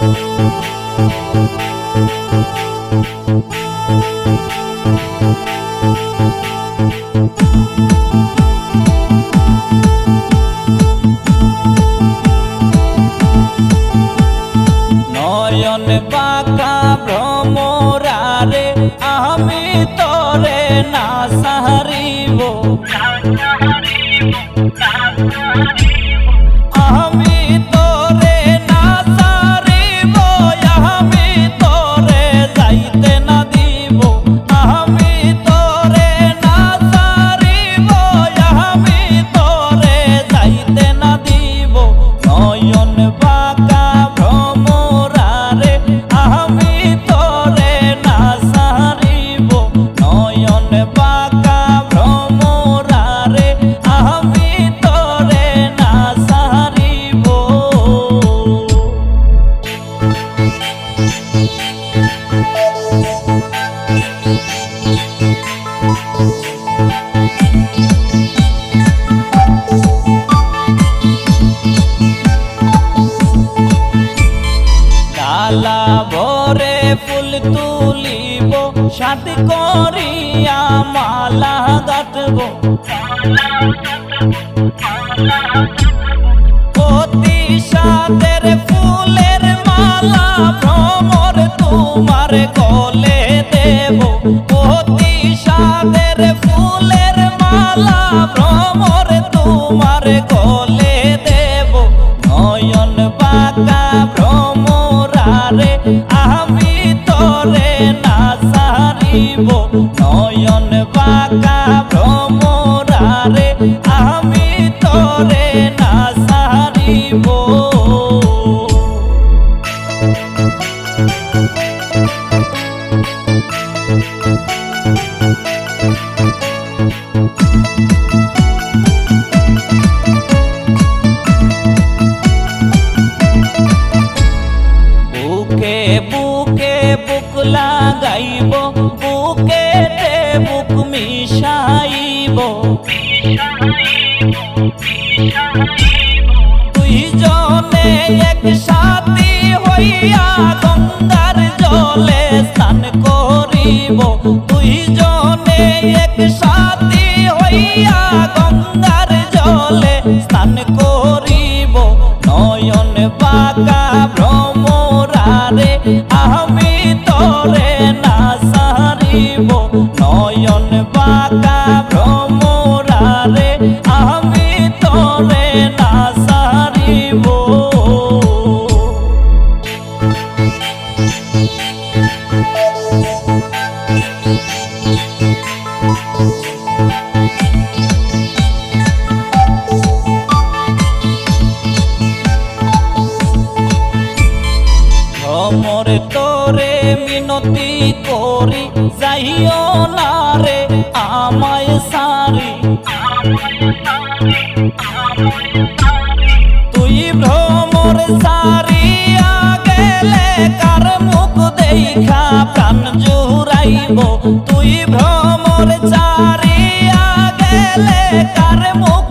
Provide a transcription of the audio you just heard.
নয়ন বাঁকা ভ্রমরারে আমি তোরে না সারিব, আমি তোরে না সারিব, আমি তোরে যাইতে না দিব, আমি তোরে না সারিব, আমি তোরে যাইতে না দিব। নয়ন বাঁকা ভ্রমরারে আমি তোরে না সারিব, নয়ন বাঁকা ভ্রমরারে আমি তোরে না সারিব। ডালা ভরে ফুল তুলিব, সাথ করিয়া মালা গাঁথব, অতি সাদের ফুলের মালা ভ্রমর তোমার গলে দেব, অতি সাদের ফুলের মালা ভ্রমর তোমার গলে দেব। নয়ন বাঁকা ভ্রমরারে আমি তোরে না সারিব, নয়ন বাঁকা ভ্রমরারে আমি তোরে না সারিব। বুকে বুকে বুক লাগাইব, বুকেতে বুক মিশাইব, দুইজনে একসাথে হইয়া গঙ্গার জলে স্নান করিব, দুইজনে একসাথে হইয়া গঙ্গার জলে স্নান করিব। নয়ন বাঁকা ভ্রমরারে আমি তোরে না সারিব, নয়ন বাঁকা ভ্রমরারে আমি তোরে না সারিব। ভ্রমর তোরে মিনতি করি, যাইও না রে আমায় সারি, তুই ভ্রমর সারিয়া গেলে কার মুখ দেখা প্রাণ জুড়াইব, তুই ভ্রমর সারিয়া গেলে কার মুখ